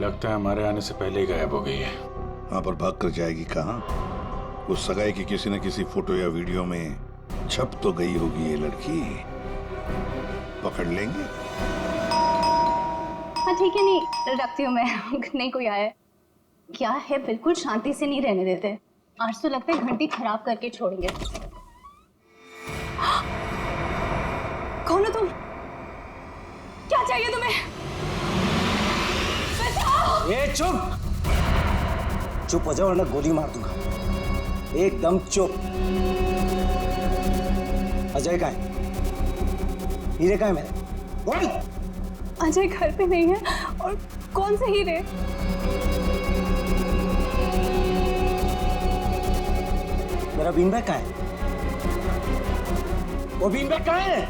लगता है हमारे आने से पहले ही गायब हो गई है। वहां पर भाग कर जाएगी कहाँ? उस सगाई की किसी न किसी फोटो या वीडियो में छप तो गई होगी ये लड़की। पकड़ लेंगे। हाँ ठीक है, नहीं रखती हूँ मैं। नहीं कोई आया है क्या है, बिल्कुल शांति से नहीं रहने देते। आज तो लगता है घंटी खराब करके छोड़ेंगे। कौन हो तुम? क्या चाहिए तुम्हें? बचाओ! ए चुप! चुप हो जाओ वरना गोली मार दूंगा। एकदम चुप। अजय कहाँ है? हीरे कहाँ है मेरे? बोल! अजय घर पे नहीं है। और कौन से हीरे? मेरा बीन बैग कहाँ है? वो बीन बैग कहाँ है?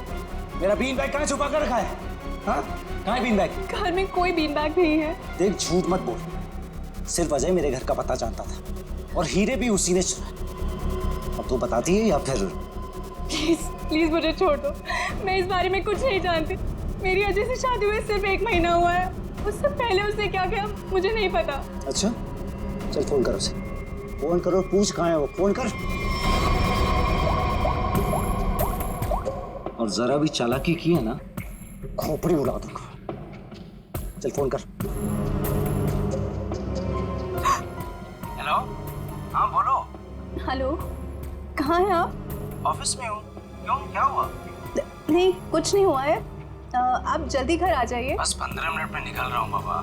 मेरा बीन बैग कहाँ छुपा कर रखा है? हाँ? कहाँ है बीन बैग? घर में कोई बीन बैग नहीं है। देख झूठ मत बोल। सिर्फ अजय मेरे घर का पता जानता था और हीरे भी उसी ने चुराए। अब तू बताती है या फिर? प्लीज प्लीज मुझे छोड़ दो। मैं इस बारे में कुछ नहीं जानती। मेरी अजय से शादी हुए सिर्फ 1 महीना हुआ है। उससे पहले उसने क्या किया मुझे नहीं पता। अच्छा चल फोन करो उसे। फोन करो, पूछ कहाँ है वो। फोन कर। और जरा भी चालाकी की है ना, खोपड़ी उड़ा दूंगा। चल फोन कर। हेलो, हाँ बोलो। हेलो, कहाँ हैं आप? ऑफिस में हूँ। क्यों, क्या हुआ? नहीं कुछ नहीं हुआ है। आप जल्दी घर आ जाइए। बस 15 मिनट में निकल रहा हूँ बाबा।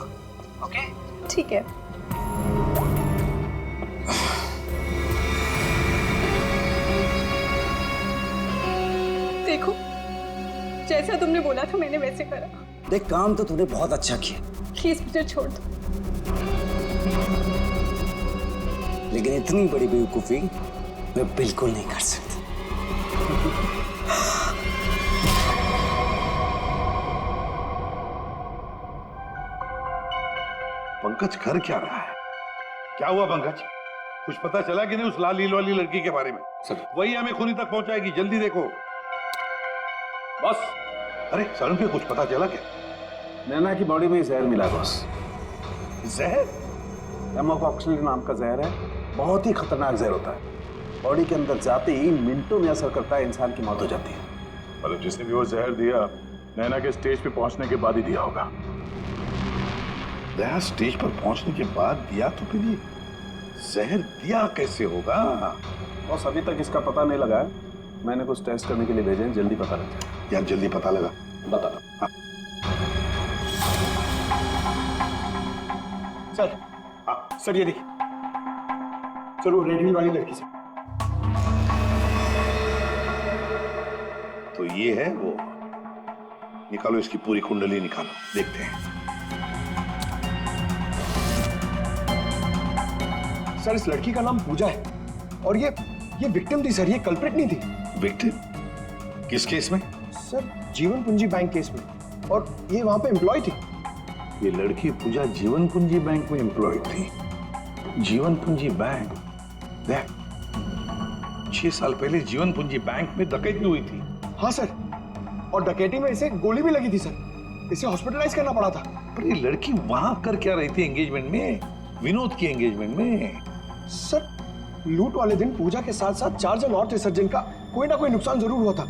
ओके ठीक है। देखो जैसा तुमने बोला था मैंने वैसे करा। देख काम तो तूने बहुत अच्छा किया, प्लीज मुझे छोड़ दो। लेकिन इतनी बड़ी बेवकूफी मैं बिल्कुल नहीं कर सकता। पंकज कर क्या रहा है? क्या हुआ पंकज? कुछ पता चला कि नहीं उस लाल लील वाली लड़की के बारे में? सर वही हमें खूनी तक पहुंचाएगी, जल्दी देखो। बस अरे सर के कुछ पता चला क्या? नैना की बॉडी में जहर मिला बॉस। जहर? एमोक्सिलिन नाम का जहर है। बहुत ही खतरनाक जहर होता है। बॉडी के अंदर जाते ही मिनटों में असर करता है, इंसान की मौत हो जाती है। मतलब जिसने भी वो जहर दिया नैना के स्टेज पे पहुंचने के बाद ही दिया होगा। दया स्टेज पर पहुंचने के बाद दिया तो फिर ये जहर दिया कैसे होगा? बॉस अभी तक इसका पता नहीं लगा है। मैंने कुछ टेस्ट करने के लिए भेजे हैं, जल्दी पता लग जाए। यार जल्दी पता लगा, बता दो। हाँ। सर, हाँ सर ये देखिए सर, वो रेड हिल वाली लड़की से। तो ये है वो। निकालो इसकी पूरी कुंडली निकालो, देखते हैं। सर इस लड़की का नाम पूजा है और ये विक्टिम थी सर, ये कल्प्रिट नहीं थी। विक्टिम? किस केस में? सर जीवन पूंजी बैंक केस में, और ये वहां पे एम्प्लॉय थी। ये लड़की पूजा जीवन पूंजी बैंक में एम्प्लॉय थी। जीवन पूंजी बैंक? देख 6 साल पहले जीवन पूंजी बैंक में डकैती हुई थी। हाँ सर, और डकैती में इसे गोली भी लगी थी सर। इसे हॉस्पिटलाइज करना पड़ा था। पर ये लड़की वहां कर क्या रही थी एंगेजमेंट में, विनोद की एंगेजमेंट में? सर लूट वाले दिन पूजा के साथ साथ 4 जन और थे सर, जिनका कोई ना कोई नुकसान जरूर हुआ था।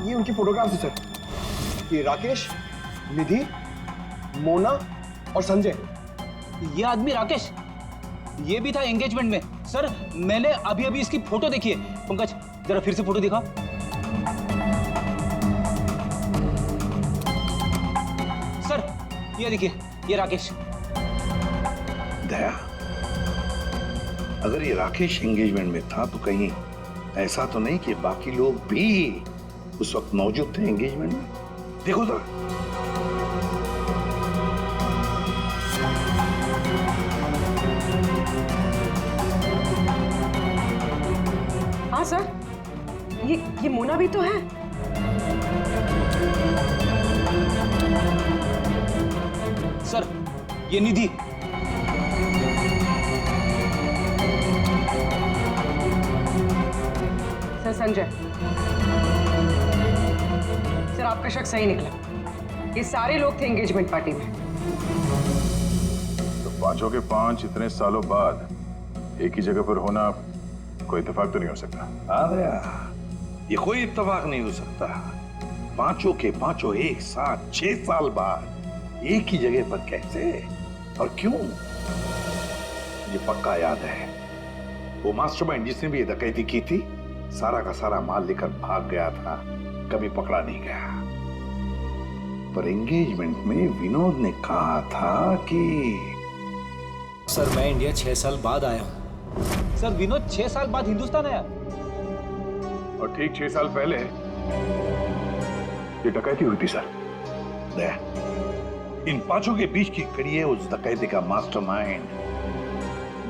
ये उनकी फोटोग्राफ थी सर। ये राकेश, निधि, मोना और संजय। ये आदमी राकेश, ये भी था एंगेजमेंट में। सर मैंने अभी अभी इसकी फोटो देखी है। पंकज जरा फिर से फोटो दिखा। सर ये देखिए, ये राकेश। दया, अगर ये राकेश एंगेजमेंट में था तो कहीं ऐसा तो नहीं कि बाकी लोग भी उस वक्त मौजूद थे एंगेजमेंट में? देखो तो। हाँ सर, ये मोना भी तो है। सर ये निधि। सर संजय, सर आपका शक सही निकला। ये सारे लोग थे एंगेजमेंट पार्टी में। पांचों के पांच इतने सालों बाद एक ही जगह पर होना कोई इत्तेफाक तो नहीं हो सकता। अरे ये कोई इत्तेफाक नहीं हो सकता। पांचों के पांचों एक साथ 6 साल बाद एक ही जगह पर कैसे और क्यों? मुझे पक्का याद है वो मास्टरमाइंड जिसने भी ये डकैती की थी सारा का सारा माल लेकर भाग गया था, कभी पकड़ा नहीं गया। पर एंगेजमेंट में विनोद ने कहा था कि सर मैं इंडिया 6 साल बाद आया हूँ। सर विनोद 6 साल बाद हिंदुस्तान आया। और ठीक 6 साल पहले ये डकैती हुई थी सर। इन पांचों के बीच की कड़ी है उस डकैती का मास्टरमाइंड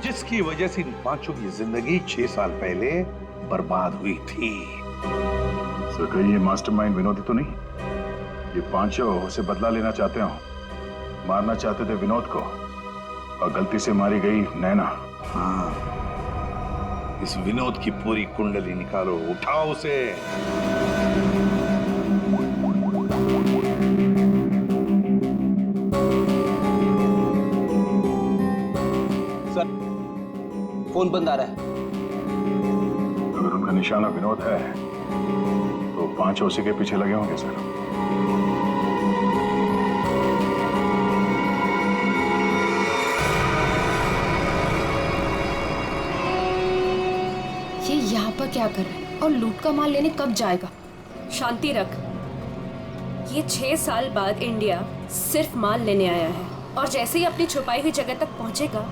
जिसकी वजह से इन पांचों की जिंदगी 6 साल पहले बर्बाद हुई थी। सर कहीं ये मास्टरमाइंड विनोद ही तो नहीं? ये पांचों उसे बदला लेना चाहते हो, मारना चाहते थे विनोद को और गलती से मारी गई नैना। हाँ, इस विनोद की पूरी कुंडली निकालो, उठाओ उसे। सर फोन बंद आ रहा है। अगर उनका निशाना विनोद है तो पांचों उसी के पीछे लगे होंगे सर। ये यहाँ पर क्या कर रहा है और लूट का माल लेने कब जाएगा? शांति रख। ये 6 साल बाद इंडिया सिर्फ माल लेने आया है और जैसे ही अपनी छुपाई हुई जगह तक पहुंचेगा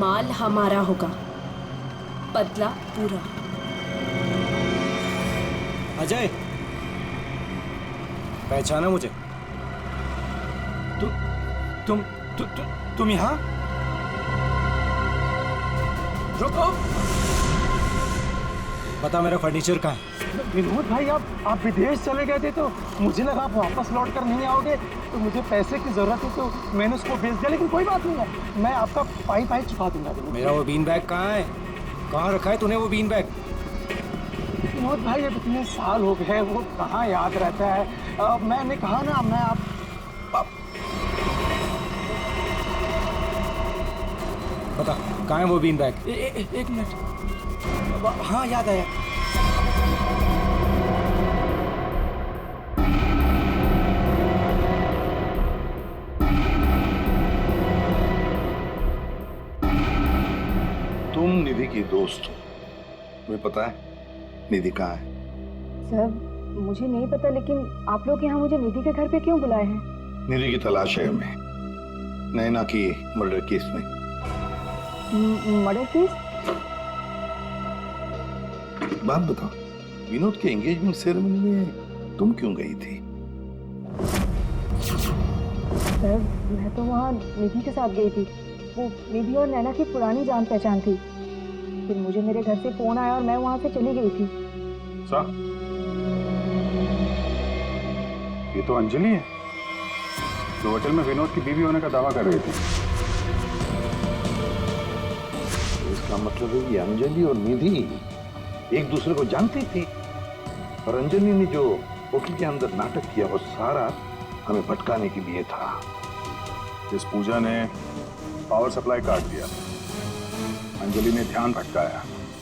माल हमारा होगा, बदला पूरा। अजय पहचाना मुझे? तुम यहाँ? रुको। बता मेरा फर्नीचर कहाँ है? विनोद भाई आप विदेश चले गए थे तो मुझे लगा आप वापस लौट कर नहीं आओगे, तो मुझे पैसे की जरूरत है तो मैंने उसको भेज दिया। लेकिन कोई बात नहीं है, मैं आपका पाई चुका दूंगा। मेरा वो बीन बैग कहाँ है? कहाँ रखा है तूने वो बीन बैग? विनोद भाई अब इतने साल हो गए, वो कहाँ याद रहता है। मैंने कहा ना, मैं आप बता कहाँ है वो बीन बैग? एक मिनट। हाँ याद आया। तुम निधि की दोस्त हो, तुम्हें पता है निधि कहाँ है? सर मुझे नहीं पता, लेकिन आप लोग यहाँ मुझे निधि के घर पे क्यों बुलाए हैं? निधि की तलाश है हमें, नैना की मर्डर केस में। Murder case? बात बताओ, विनोद के एंगेजमेंट सेरेमनी में तुम क्यों गई थी? सर मैं तो वहाँ निधि के साथ गई थी। वो निधि और नैना की पुरानी जान पहचान थी। फिर मुझे मेरे घर से फोन आया और मैं वहाँ से चली गई थी। सर ये तो अंजलि है जो होटल में विनोद की बीवी होने का दावा कर रही थी। इसका मतलब है कि अंजलि और निधि एक दूसरे को जानती थी और अंजलि ने जो होटल के अंदर नाटक किया वो सारा हमें भटकाने के लिए था। इस पूजा ने पावर सप्लाई काट दिया, अंजलि ने ध्यान भटकाया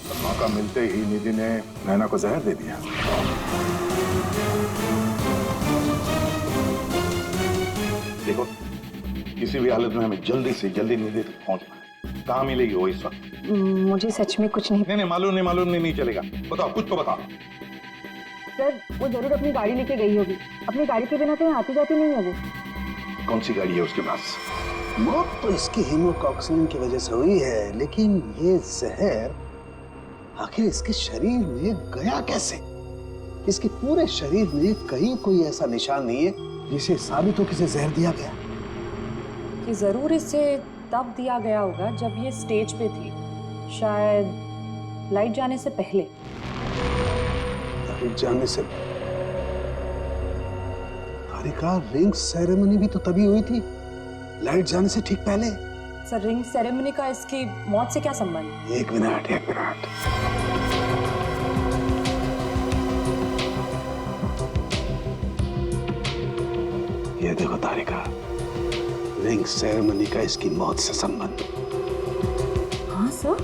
और मौका मिलते ही निधि ने नैना को जहर दे दिया। देखो किसी भी हालत में हमें जल्दी से जल्दी निधि तक पहुंचना है। कहाँ मिलेगी वो इस वक्त? मुझे सच में कुछ नहीं। नहीं मालूम नहीं चलेगा। बताओ, कुछ तो बताओ। सर वो जरूर अपनी गाड़ी लेके गई होगी। अपनी गाड़ी के बिना कहीं आती जाती नहीं है वो। कौन सी गाड़ी है उसके पास? मौत तो इसकी हीमोटॉक्सिन की वजह से हुई है, लेकिन ये जहर आखिर इसके शरीर में गया कैसे? इसके पूरे शरीर में कहीं कोई ऐसा निशान नहीं है जिसे साबित हो किसे जहर दिया गया। ये जरूर इसे तब दिया गया होगा जब ये स्टेज पे थी, शायद लाइट जाने से पहले। लाइट जाने से? तारिका, रिंग सेरेमनी भी तो तभी हुई थी, लाइट जाने से ठीक पहले। सर रिंग सेरेमनी का इसकी मौत से क्या संबंध? एक मिनट। ये देखो तारिका, रिंग सेरेमनी का इसकी मौत से संबंध। हाँ सर।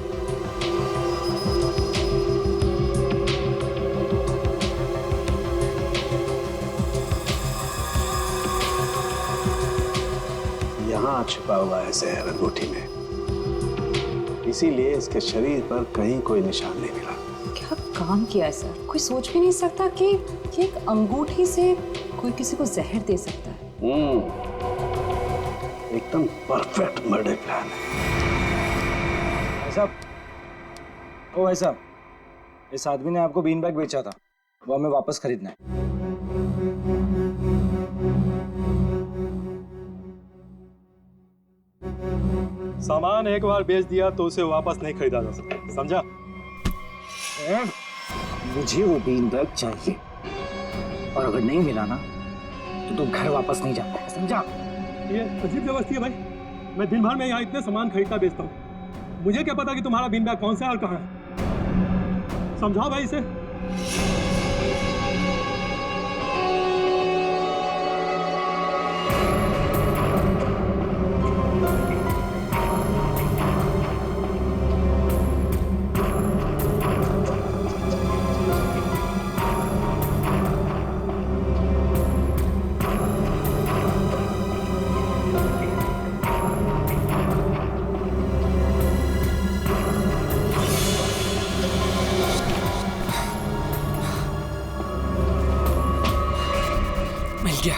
यहाँ छुपा हुआ है जहर अंगूठी में, इसीलिए इसके शरीर पर कहीं कोई निशान नहीं मिला। क्या काम किया है सर? कोई सोच भी नहीं सकता कि एक अंगूठी से कोई किसी को जहर दे सकता है। एकदम परफेक्ट मर्डर प्लान है। भाई साहब, ओ भाई साहब, इस आदमी ने आपको बीन बैग बेचा था, वो हमें वापस खरीदना है। सामान एक बार बेच दिया तो उसे वापस नहीं खरीदा जा सकता, समझा? मुझे वो बीन बैग चाहिए, और अगर नहीं मिला ना तो तुम घर वापस नहीं जाता, समझा? ये अजीब जबरदस्ती है भाई। मैं दिन भर में यहाँ इतने सामान खरीदता बेचता हूँ, मुझे क्या पता कि तुम्हारा बीन बैग कौन सा है और कहाँ है? समझाओ भाई इसे। मिल गया।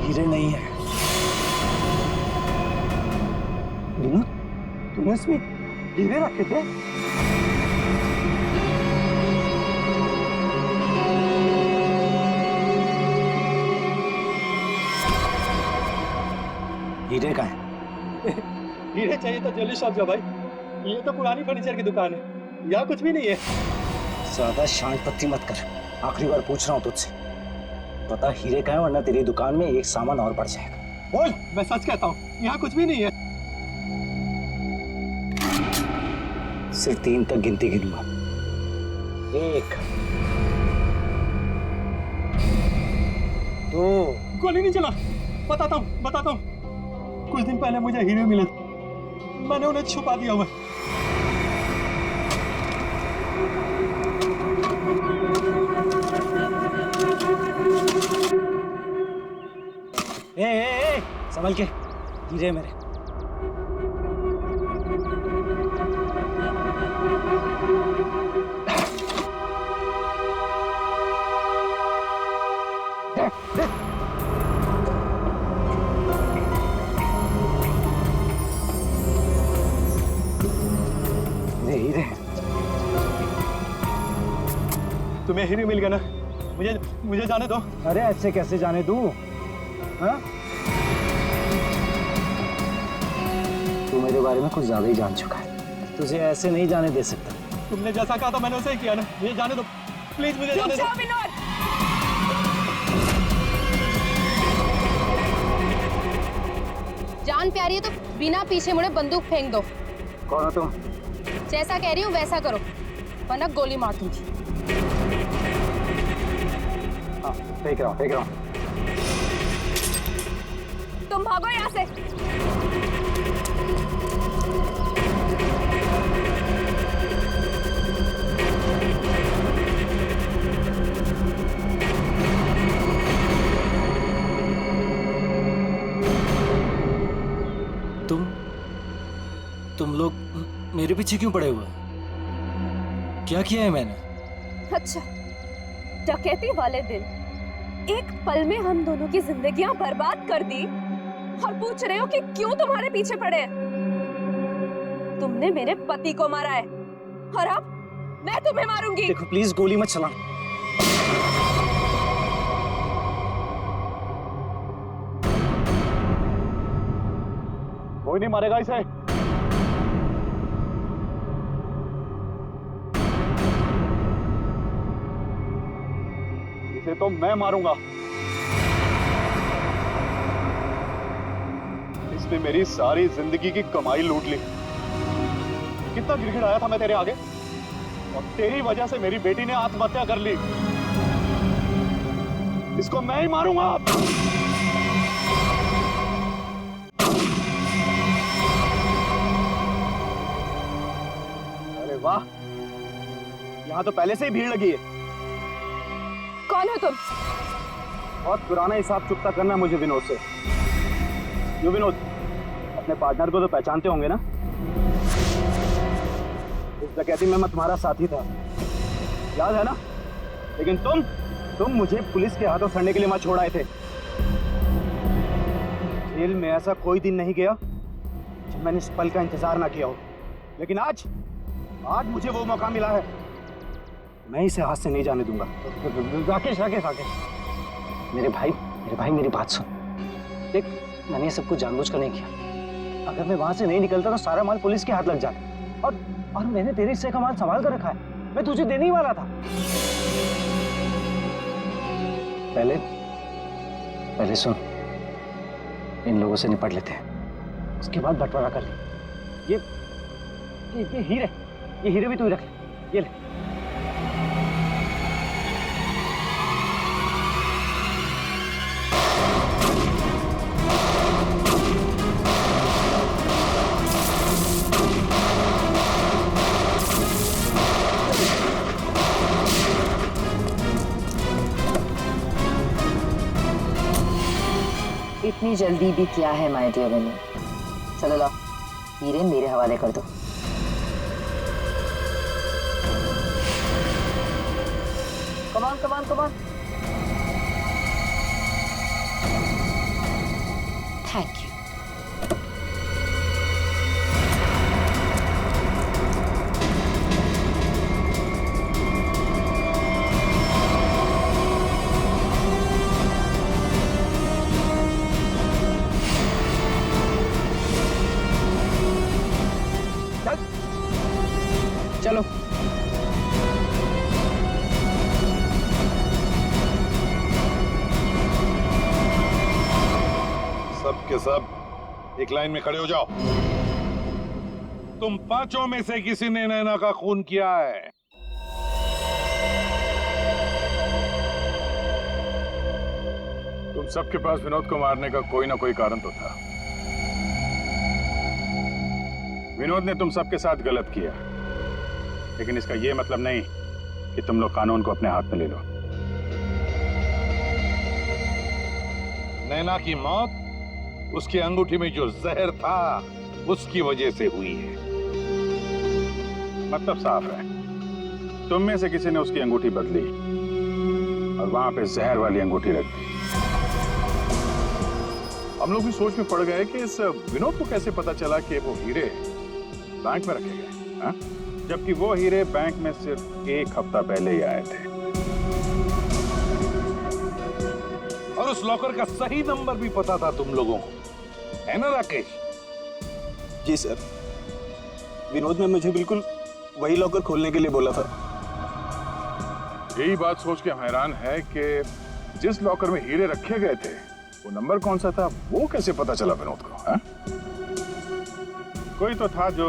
हीरे नहीं है। तुमने इसमें हीरे रखे थे? हीरे का है। हीरे चाहिए तो ज्वेलरी शॉप जाओ भाई, ये तो पुरानी फर्नीचर की दुकान है, यहाँ कुछ भी नहीं है। ज्यादा शांत पत्ती मत कर, आखिरी बार पूछ रहा हूँ तुझसे, पता हीरे का है, वरना तेरी दुकान में एक सामान और बढ़ जाएगा। बोल, मैं सच कहता हूँ, यहाँ कुछ भी नहीं है। सिर्फ 3 तक गिनती गिनूंगा। 1 2 गोली नहीं चला। बताता हूँ। कुछ दिन पहले मुझे हीरे मिले, मैंने उन्हें छुपा दिया हुआ है। ए, संभल के, हीरे मेरे। हीरे तुम्हें हीरे मिल गया ना, मुझे जाने दो। अरे ऐसे कैसे जाने दूं? हाँ? तू मेरे बारे में कुछ ज्यादा ही जान चुका है, तुझे ऐसे नहीं जाने दे सकता। तुमने जैसा कहा था मैंने वैसे ही किया ना, मुझे जाने दो प्लीज, मुझे जाने दो। जान प्यारी है तो बिना पीछे मुड़े बंदूक फेंक दो। कौन हो तुम? जैसा कह रही हूँ वैसा करो, वरना गोली मार दूंगी। हाँ, फेंक रहा हूँ। तुम भागो यहाँ से। तुम लोग मेरे पीछे क्यों पड़े हुए? क्या किया है मैंने? अच्छा, डकैती वाले दिन एक पल में हम दोनों की जिंदगियां बर्बाद कर दी और पूछ रहे हो कि क्यों तुम्हारे पीछे पड़े हैं? तुमने मेरे पति को मारा है और अब मैं तुम्हें मारूंगी। देखो प्लीज गोली मत चला। कोई नहीं मारेगा इसे। इसे तो मैं मारूंगा। इसने मेरी सारी जिंदगी की कमाई लूट ली। कितना गिड़गिड़ाया था मैं तेरे आगे, और तेरी वजह से मेरी बेटी ने आत्महत्या कर ली। इसको मैं ही मारूंगा। अरे वाह, यहां तो पहले से ही भीड़ लगी है। कौन हो तुम? बहुत पुराना हिसाब चुकता करना है मुझे विनोद से। यो विनोद, अपने पार्टनर को तो पहचानते होंगे ना? इस डकैती में मैं तुम्हारा साथी था, याद है ना? लेकिन तुम मुझे पुलिस के हाथों सड़ने के लिए वहां छोड़ आए थे। जेल में ऐसा कोई दिन नहीं गया जब मैंने इस पल का इंतजार ना किया हो। लेकिन आज मुझे वो मौका मिला है, मैं इसे हाथ से नहीं जाने दूंगा। राकेश राकेश राकेश, मेरे भाई मेरी बात सुन। देख, मैंने ये सब कुछ जानबूझकर नहीं किया। अगर मैं वहां से नहीं निकलता तो सारा माल पुलिस के हाथ लग जाता। और मैंने तेरे हिस्से का माल संभाल कर रखा है, मैं तुझे देने ही वाला था। पहले सुन, इन लोगों से निपट लेते हैं, उसके बाद बंटवारा कर ले। ये हीरे भी तू ही रख ले। ये ले। इतनी जल्दी भी क्या है माय डियर विनोद? चलो लाओ, हीरे मेरे हवाले कर दो। Come on. Thank you. चलो। सब के सब एक लाइन में खड़े हो जाओ। तुम पांचों में से किसी ने नैना का खून किया है? तुम सबके पास विनोद को मारने का कोई ना कोई कारण तो था। विनोद ने तुम सबके साथ गलत किया, लेकिन इसका यह मतलब नहीं कि तुम लोग कानून को अपने हाथ में ले लो। नैना की मौत उसकी अंगूठी में जो जहर था उसकी वजह से हुई है। मतलब साफ है, तुम में से किसी ने उसकी अंगूठी बदली और वहां पे जहर वाली अंगूठी रख दी। हम लोग भी सोच में पड़ गए कि इस विनोद को कैसे पता चला कि वो हीरे बैंक में रखे गए, हाँ? जबकि वो हीरे बैंक में सिर्फ एक हफ्ता पहले ही आए थे। और उस लॉकर का सही नंबर भी पता था तुम लोगों को, है ना राकेश? जी सर, विनोद ने मुझे बिल्कुल वही लॉकर खोलने के लिए बोला था। यही बात सोच के हैरान है कि जिस लॉकर में हीरे रखे गए थे वो नंबर कौन सा था, वो कैसे पता चला विनोद को, हाँ? कोई तो था जो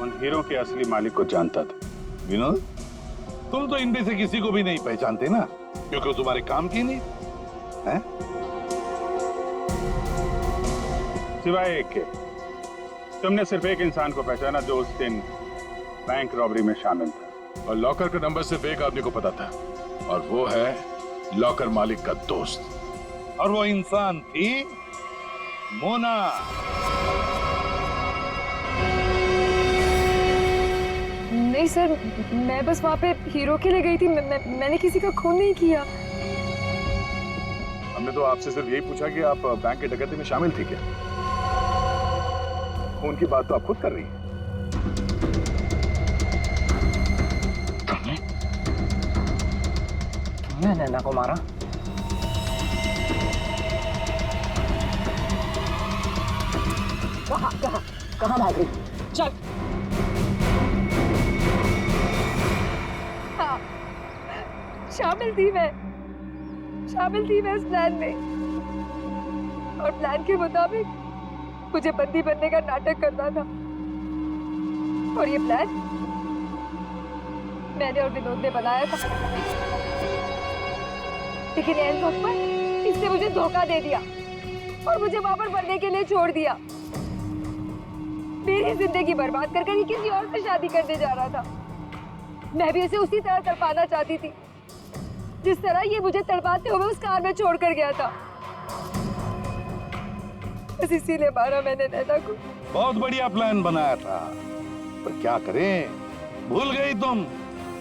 उन हीरों के असली मालिक को जानता था। विनोद, तुम तो इनमें से किसी को भी नहीं पहचानते ना, क्योंकि वो तुम्हारे काम की नहीं है। सिवाय एक के, तुमने सिर्फ एक इंसान को पहचाना जो उस दिन बैंक रॉबरी में शामिल था, और लॉकर का नंबर सिर्फ एक आदमी को पता था, और वो है लॉकर मालिक का दोस्त। और वो इंसान थी मोना। नहीं सर, मैं बस वहाँ पे हीरो के लिए गई थी। मैंने किसी का खून नहीं किया। हमने तो आपसे सिर्फ यही पूछा कि आप बैंक की डकैती में शामिल थी क्या? खून की बात तो आप खुद कर रही हैं। तुमने नैना को मारा? कहाँ भाग रही? चल। हाँ, शामिल थी मैं इस प्लान में, और प्लान के मुताबिक मुझे बंदी बनने का नाटक करना था। और ये प्लान मैंने और विनोद ने बनाया था, लेकिन एन वक्त पर इसने मुझे धोखा दे दिया और मुझे वहां पर बनने के लिए छोड़ दिया। मेरी जिंदगी बर्बाद कर कर किसी और से शादी करने जा रहा था। मैं भी उसे उसी तरह तड़पाना चाहती थी जिस तरह ये मुझे तड़पाते हुए उस कार में छोड़कर गया था। बस इसीलिए मारा मैंने नैना को। बहुत बढ़िया प्लान बनाया था, पर क्या करें, भूल गई तुम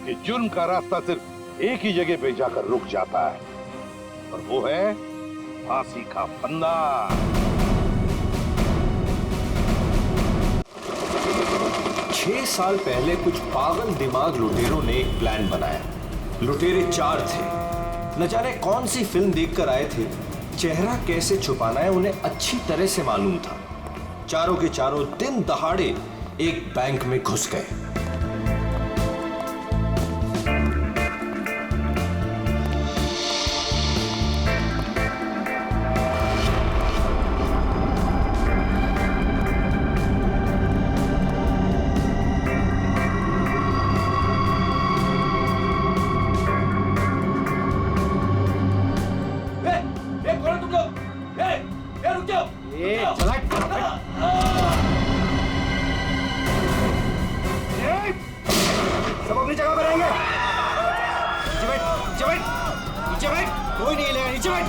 कि जुर्म का रास्ता सिर्फ एक ही जगह पे जाकर रुक जाता है, और वो है फांसी का फंदा। 6 साल पहले कुछ पागल दिमाग लुटेरों ने एक प्लान बनाया। लुटेरे 4 थे। न जाने कौन सी फिल्म देखकर आए थे। चेहरा कैसे छुपाना है उन्हें अच्छी तरह से मालूम था। चारों के चारों दिन दहाड़े एक बैंक में घुस गए। सब अपनी जगह पर रहेंगे। नीचे बैठ, नीचे बैठ, नीचे बैठ, कोई नहीं हिलेगा, नीचे बैठ।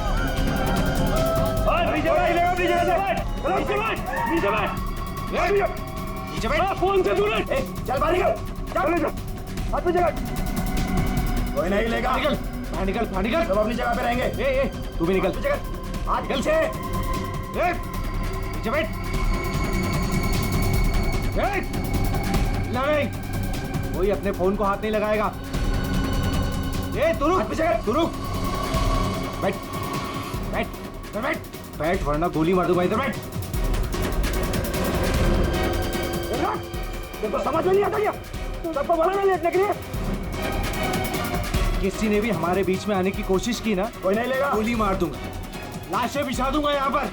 नीचे बैठ, हिलेगा अपनी जगह से। नीचे बैठ, नीचे बैठ, नीचे बैठ। फोन से दूर रह। चल बाहर निकल, चल हाथ पे जगह। कोई नहीं हिलेगा। निकल, बाहर निकल, बाहर निकल। सब अपनी जगह पे रहेंगे। तू भी निकल। हाथ निकल से। नीचे बैठ। नहीं, कोई अपने फोन को हाथ नहीं लगाएगा। तू रुक, बैठ, बैठ, बैठ, बैठ, वरना गोली मार दूंगा। इधर बैठ। तेरे को समझ में नहीं आता क्या? सबको बोला ना लेटने के लिए। किसी ने भी हमारे बीच में आने की कोशिश की ना, कोई नहीं लेगा, गोली मार दूंगा, लाशें बिछा दूंगा यहाँ पर।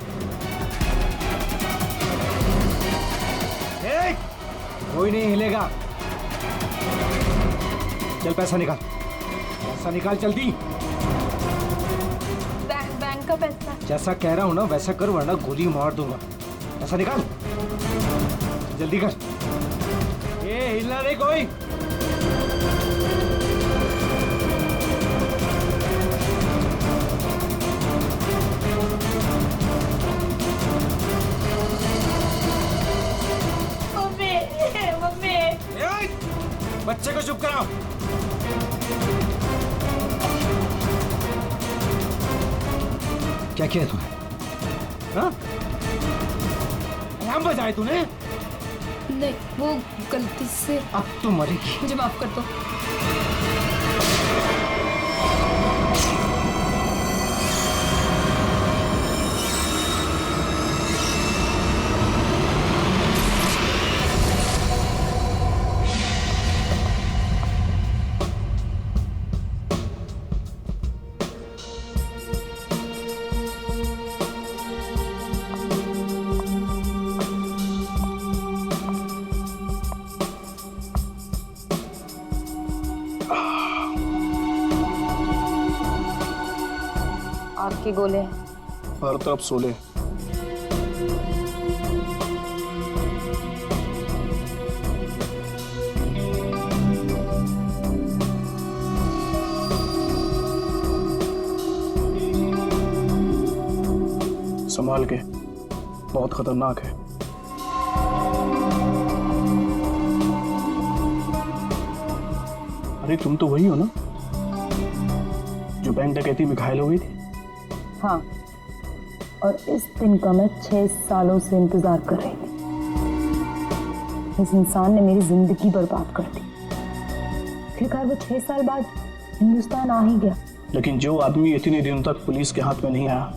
कोई नहीं हिलेगा। चल पैसा निकाल, पैसा निकाल जल्दी। बैंक का पैसा। जैसा कह रहा हूँ ना वैसा कर, वरना गोली मार दूंगा। पैसा निकाल, जल्दी कर। ये हिलना नहीं कोई। बच्चे को चुप कराओ। क्या किया तूने? हाँ? अलार्म बजाए तूने? नहीं, वो गलती से। अब तो मरेगी। मुझे माफ कर दो। आपके गोले हर तरफ सोले। संभाल के, बहुत खतरनाक है। अरे तुम तो वही हो ना जो बैंक डकैती में घायल हो गई थी? हाँ, और इस दिन का मैं 6 सालों से इंतजार कर रही थी। इस इंसान ने मेरी जिंदगी बर्बाद कर दी। आखिरकार वो 6 साल बाद हिंदुस्तान आ ही गया। लेकिन जो आदमी इतने दिनों तक पुलिस के हाथ में नहीं आया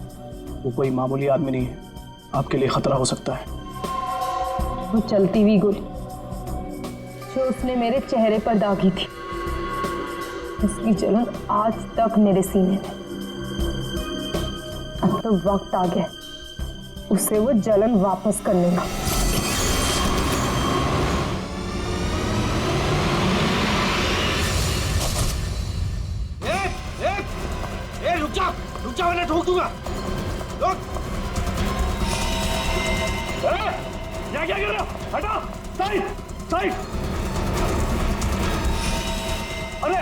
वो कोई मामूली आदमी नहीं है, आपके लिए खतरा हो सकता है। वो चलती हुई गोली जो उसने मेरे चेहरे पर दागी थी, उसकी जलन आज तक मेरे सीने में। अब तो वक्त आ गया उसे वो जलन वापस करने का। रुक जा वरना ठोक दूंगा। रुक। क्या कर रहे हो? हटो, साइड साइड। अरे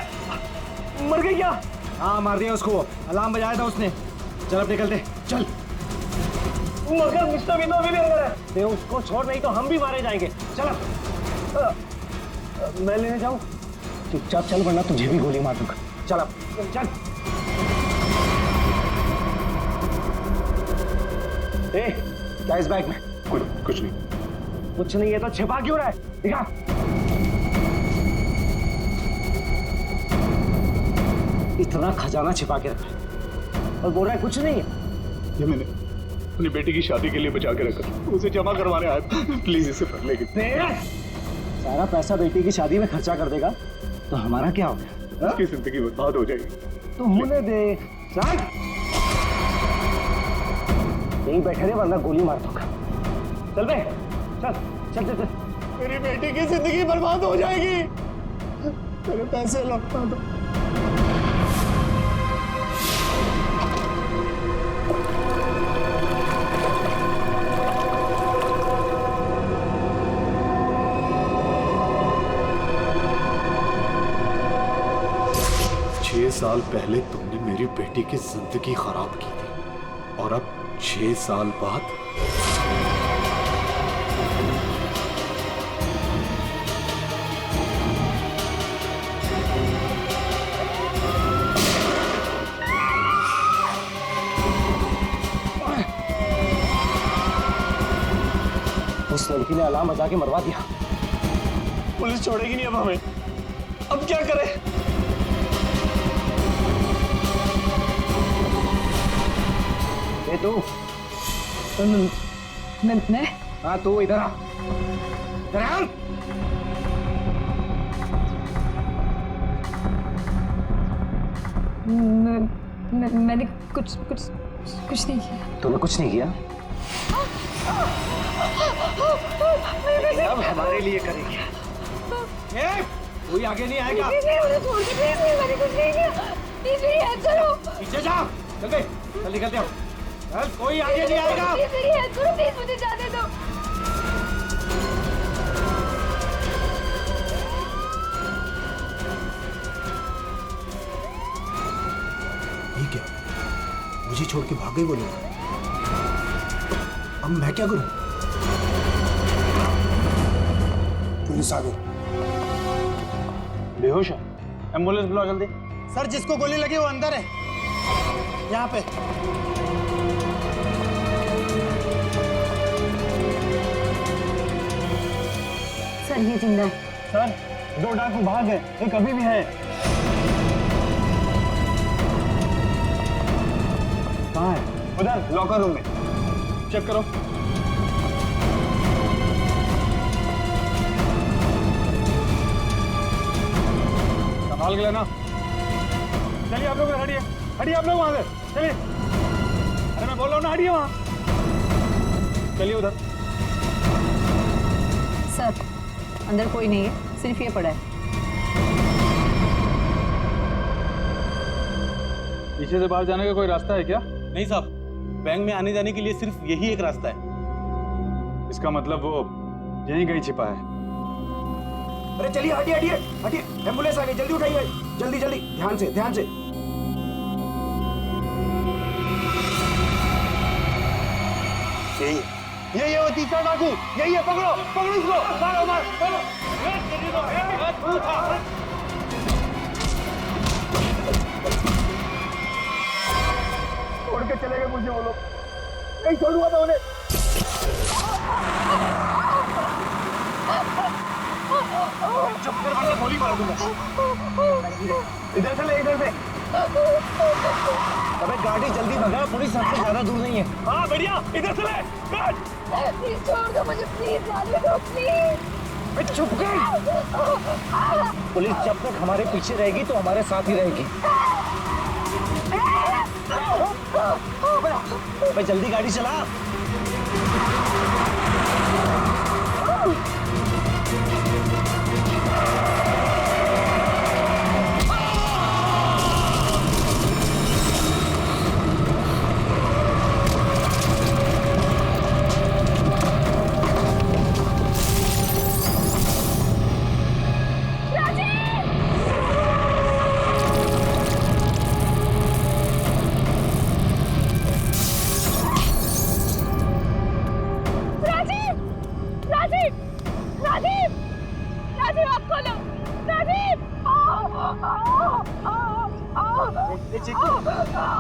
मर गई क्या? हाँ मार दिया उसको, अलार्म बजाया था उसने। चल अब निकलते, चल। मगर मिस्टर विनो अभी भी अंदर है। दे उसको छोड़, नहीं तो हम भी मारे जाएंगे। चल मैं लेने जाऊं? चुपचाप चल वरना तुझे भी गोली मार दूंगा। चल अब चल। ए, क्या इस बैग में? कुछ नहीं। कुछ नहीं है तो छिपा क्यों रहा है? दिखा। इतना खजाना छिपा के रखा है और बोल रहा है कुछ नहीं है। ये मैंने अपनी बेटी की शादी के लिए बचा के रखा, उसे जमा करवाने आया। प्लीज इसे पढ़ लेगी। सारा पैसा बेटी की शादी में खर्चा कर देगा तो हमारा क्या हो गया? उसकी जिंदगी बर्बाद हो जाएगी। तो होने दे। चल यहीं बैठे रहे वरना गोली मार दूंगा। चल बे, चल चल चल चल। मेरी बेटी की जिंदगी बर्बाद हो जाएगी। मेरे पैसे लौटा दो। साल पहले तुमने मेरी बेटी की जिंदगी खराब की थी और अब 6 साल बाद उस लड़की ने अलार्म बजा के मरवा दिया। पुलिस छोड़ेगी नहीं अब हमें। अब क्या करें? ये तू? मैं? हाँ तू इधर आ। इधर आ। मैंने कुछ नहीं किया। तूने कुछ नहीं किया? अब हमारे लिए करेगी। कोई आगे नहीं आएगा। मैंने कुछ नहीं किया। प्लीज मेरी हेल्प करो। पीछे जा। चल बे, चल निकलते हो। चल कोई आगे नहीं आएगा। प्लीज मेरी हेल्प करो। प्लीज मुझे जाने दो। ये क्या? मुझे छोड़ के भाग गए वो लोग। अब मैं क्या करूं? पुलिस आ गई। बेहोश है। एम्बुलेंस बुलाओ जल्दी। सर जिसको गोली लगी वो अंदर है, यहाँ पे। सर ये जिंदा है। सर 2 डाकू भाग गए, एक अभी भी है। कहाँ है? उधर लॉकर रूम में। चेक करो। संभाल के लेना। चलिए आप लोग हटिए, हटिए आप लोग वहां से। चलिए। अरे मैं बोल रहा हूँ ना, हटिए वहां। चलिए उधर। सर अंदर कोई नहीं है, सिर्फ ये पड़ा है। पीछे से बाहर जाने का कोई रास्ता है क्या? नहीं साहब, बैंक में आने जाने के लिए सिर्फ यही एक रास्ता है। इसका मतलब वो यहीं कहीं छिपा है। अरे चलिए, हटिए हटिए हटिए। एम्बुलेंस आ गई, जल्दी उठाइए। जल्दी जल्दी, ध्यान से ध्यान से। यही है वो तीसरा डाकू। यही है, पकड़ो पकड़ो इसको। मारो मारो मारो। छोड़ के चले गए मुझे वो लोग। नहीं छोड़ूंगा मैं उन्हें। चुप कर वरना गोली मार दूंगा। इधर से ले, इधर से। अबे गाड़ी जल्दी भगा, पुलिस हमसे ज्यादा दूर नहीं है। हाँ बढ़िया, इधर से ले बैठ। प्लीज छोड़ दो मुझे, प्लीज जाने दो प्लीज। चुप कर। पुलिस जब तक हमारे पीछे रहेगी तो हमारे साथ ही रहेगी। अबे जल्दी गाड़ी चला।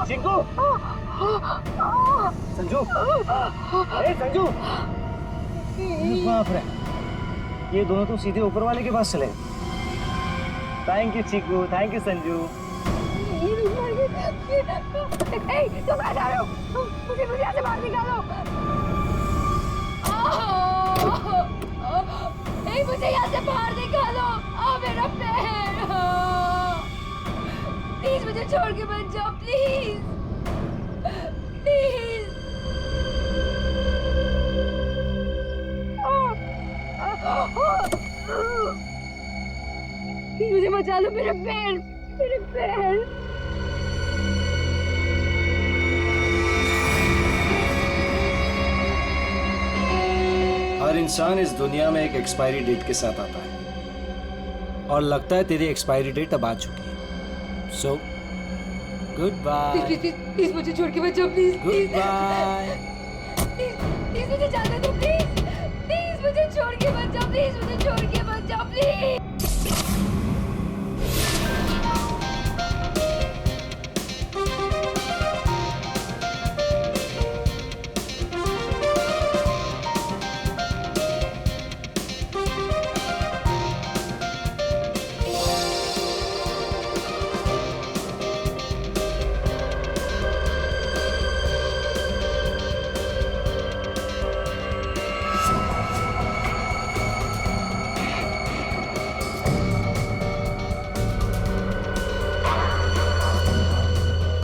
चिंकू, संजू, संजू, बाप रे, ये दोनों तो सीधे ऊपर वाले के पास चले। Thank you Chinku, thank you Sanju. तुम कहाँ जा रहे हो? मुझे यहाँ से बाहर निकालो। मुझे यहाँ से बाहर निकालो। मेरा पैर, प्लीज मुझे छोड़ के मत जाओ, प्लीज प्लीज। मुझे बचा लो, मेरे पैर, मेरे पैर। हर इंसान इस दुनिया में एक एक्सपायरी डेट के साथ आता है और लगता है तेरी एक्सपायरी डेट अब आ चुकी है। So good bye. प्लीज मुझे छोड़ के मत जाओ, प्लीज गुड बाय। प्लीज मुझे जाने दो, प्लीज प्लीज मुझे छोड़ के मत जाओ, प्लीज मुझे छोड़ के मत जाओ, प्लीज।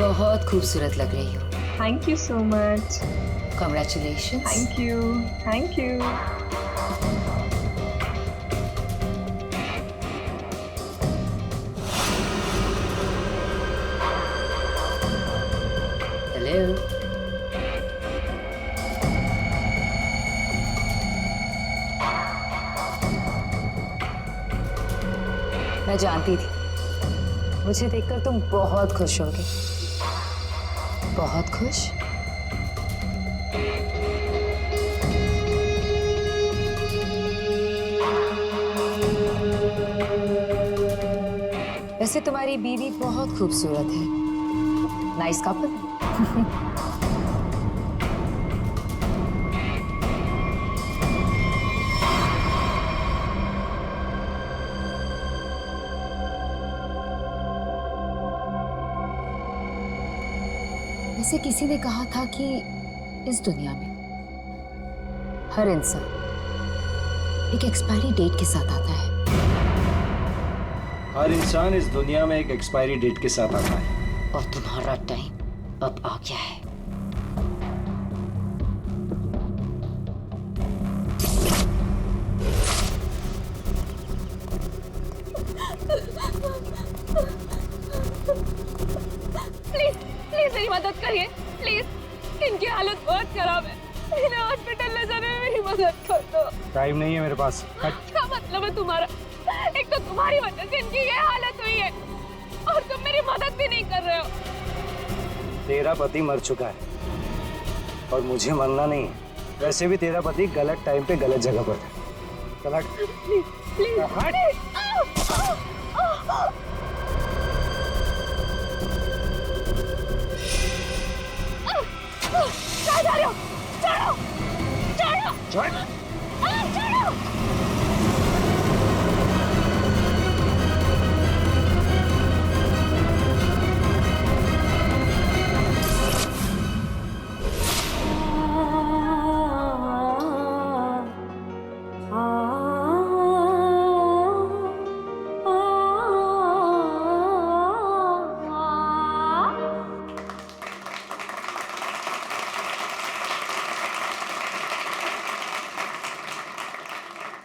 बहुत खूबसूरत लग रही हो। Thank you so much. Congratulations. Thank you, thank you. Hello. मैं जानती थी मुझे देखकर तुम बहुत खुश होगे। बहुत खुश? वैसे तुम्हारी बीवी बहुत खूबसूरत है। Nice couple. वैसे किसी ने कहा था कि इस दुनिया में हर इंसान एक एक्सपायरी डेट के साथ आता है। हर इंसान इस दुनिया में एक एक्सपायरी डेट के साथ आता है और तुम्हारा टाइम अब आ गया है। प्लीज मेरी मदद करिए, प्लीज। इनकी हालत बहुत खराब है, इन्हें हॉस्पिटल ले जाने में मेरी मदद कर दो। टाइम नहीं है मेरे पास। क्या मतलब है तुम्हारा? एक तो तुम्हारी वजह से इनकी ये हालत हुई है और तुम मेरी मदद भी नहीं कर रहे हो। तेरा पति मर चुका है और मुझे मरना नहीं है। वैसे भी तेरा पति गलत टाइम पे गलत जगह पर था। चल हट। प्लीज हट। कहाँ जा रहे हो? छोड़ो, छोड़ो, छोड़ो, छोड़ो।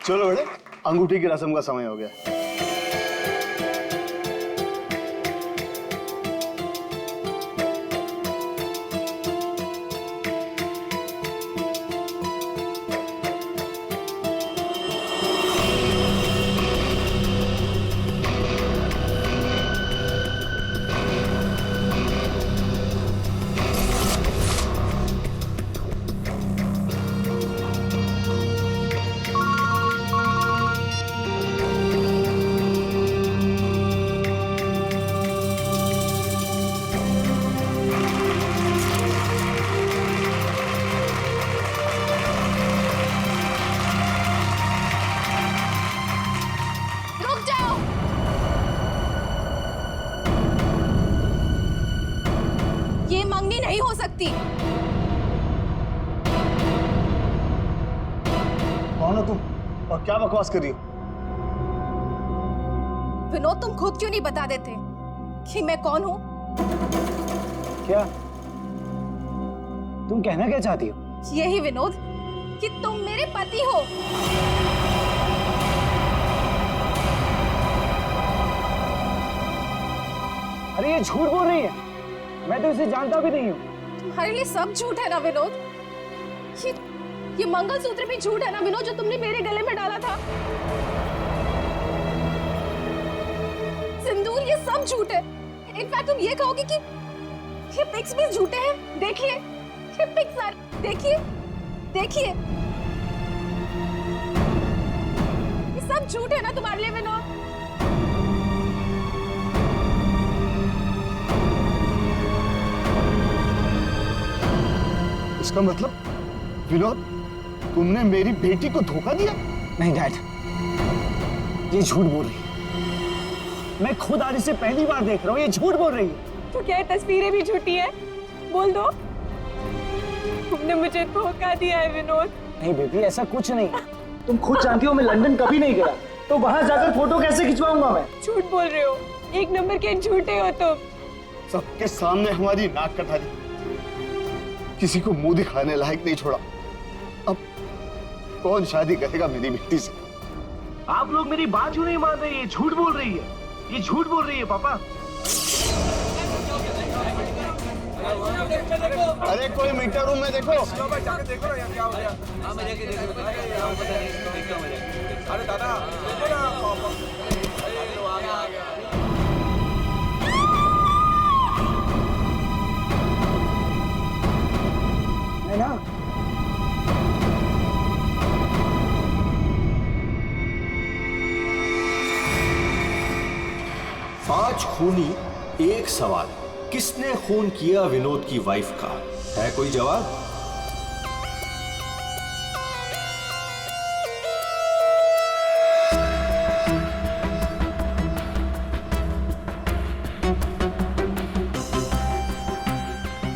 चलो बेटे, अंगूठी की रस्म का समय हो गया। नहीं हो सकती। कौन हो तुम और क्या बकवास कर रही हो? विनोद, तुम खुद क्यों नहीं बता देते कि मैं कौन हूँ? क्या तुम कहना क्या चाहती हो? यही विनोद कि तुम मेरे पति हो। अरे ये झूठ बोल रही है, मैं तो इसे जानता भी नहीं हूँ। तुम्हारे लिए सब झूठ है ना विनोद? ये मंगलसूत्र भी झूठ है ना विनोद, जो तुमने मेरे गले में डाला था? सिंदूर, ये सब झूठ है। इनफैक्ट तुम ये कहोगे कि ये पिक्स भी झूठे हैं। देखिए ये पिक्स, देखिए देखिए, ये सब झूठ है ना तुम्हारे लिए विनोद? इसका मतलब विनोद, तुमने मेरी बेटी को धोखा दिया? नहीं डैड, ये झूठ बोल रही है। मैं खुद आज इसे पहली बार देख रहा हूँ, ये झूठ बोल रही है। तो क्या ये तस्वीरें भी झूठी है? बोल दो, तुमने मुझे धोखा दिया है विनोद। नहीं बेबी, ऐसा कुछ नहीं। तुम खुद जानती हो मैं लंदन कभी नहीं गया, तो वहां जाकर फोटो कैसे खिंचवाऊंगा मैं? झूठ बोल रहे हो, एक नंबर के झूठे हो तुम। सबके सामने हमारी नाक कटा दी, किसी को मुंह दिखाने लायक नहीं छोड़ा। अब कौन शादी करेगा मेरी बेटी से? आप लोग मेरी बात क्यों नहीं मान रहे? ये झूठ बोल रही है, ये झूठ बोल रही है पापा। अरे कोई मीटर रूम में देखो। जाके देखो ना क्या हो गया। अरे दादा देखो ना, है ना? पांच खूनी एक सवाल, किसने खून किया विनोद की वाइफ का? है कोई जवाब?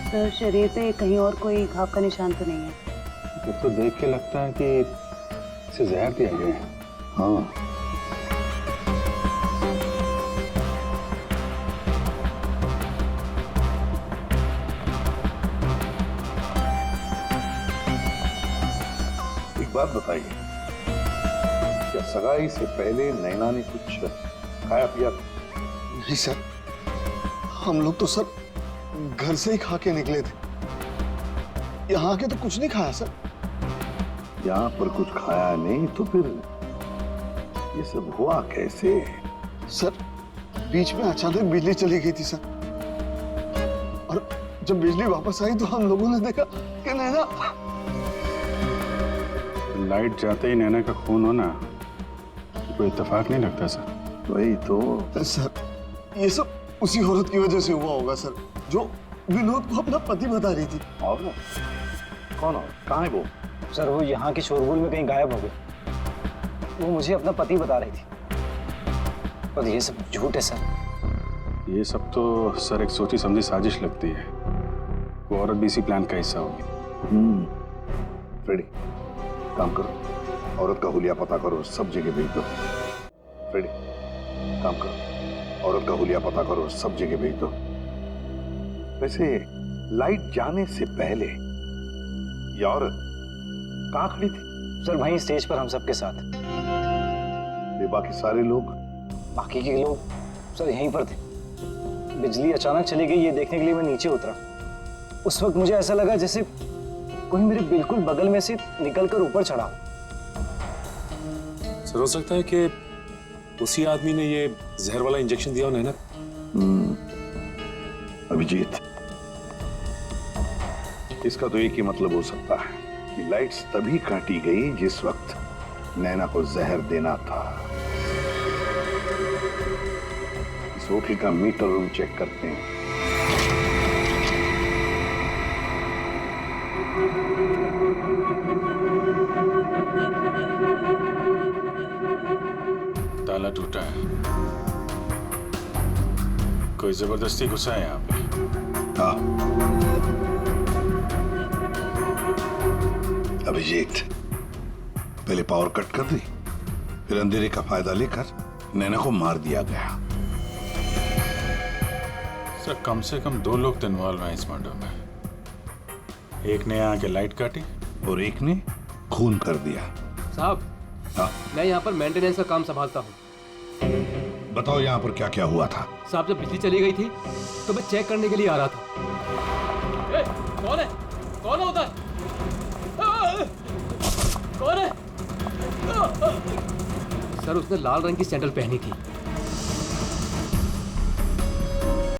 सर, शरीर पे कहीं और कोई घाव का निशान तो नहीं है? फिर तो देख के लगता है कि इसे जहर दिया गया है। हाँ, एक बात बताइए, क्या सगाई से पहले नैना ने कुछ खाया पिया? नहीं सर, हम लोग तो सर घर से ही खा के निकले थे। यहाँ आके तो कुछ नहीं खाया सर। यहाँ पर कुछ खाया नहीं तो फिर ये सब हुआ कैसे? सर, बीच में अचानक बिजली चली गई थी सर, और जब बिजली वापस आई तो हम लोगों ने देखा कि नैना। लाइट जाते ही नैना का खून होना कोई इत्तेफाक नहीं लगता सर। वही तो सर, ये सब उसी औरत की वजह से हुआ होगा सर, जो विनोद को अपना पति बता रही थी। और कौन हो? कहाँ है वो? सर, वो यहाँ के शोरगुल में कहीं गायब हो गई। वो मुझे अपना पति बता रही थी, और ये सब झूठ है सर। ये सब तो सर एक सोची समझी साजिश लगती है। वो औरत भी इसी प्लान का हिस्सा होगी। फ्रेडी, काम करो, औरत का हुलिया पता करो, सब जगह भेज दो। फ्रेडी, काम करो, औरत का हुलिया पता करो, सब जगह भेज दो। वैसे लाइट जाने से पहले ये औरत कहाँ खड़ी थी? सर वहीं स्टेज पर हम सबके साथ। ये बाकी सारे लोग? बाकी के लोग सर यहीं पर थे। बिजली अचानक चली गई ये देखने के लिए मैं नीचे उतरा। उस वक्त मुझे ऐसा लगा जैसे कोई मेरे बिल्कुल बगल में से निकलकर ऊपर चढ़ा। सर हो सकता है कि उसी आदमी ने ये जहर वाला इंजेक्शन दिया उन्हें ना। अभिजीत, इसका तो एक ही मतलब हो सकता है कि लाइट्स तभी काटी गई जिस वक्त नैना को जहर देना था। इस होटल का मीटर रूम चेक करते हैं। ताला टूटा है। कोई जबरदस्ती घुसा है यहाँ पे। हाँ अभिजीत, पहले पावर कट कर दी, फिर अंधेरे का फायदा लेकर नैना को मार दिया गया। सर कम से कम 2 लोग तो इन्वॉल्व हैं इस मर्डर में। एक ने यहाँ के लाइट काटी और एक ने खून कर दिया। साहब, हाँ मैं यहाँ पर मेंटेनेंस का काम संभालता हूँ। बताओ यहाँ पर क्या क्या हुआ था? साहब जब बिजली चली गई थी तो मैं चेक करने के लिए आ रहा था। ए, कौन है? कौन है उधर? कौन है? सर उसने लाल रंग की सैंडल पहनी थी।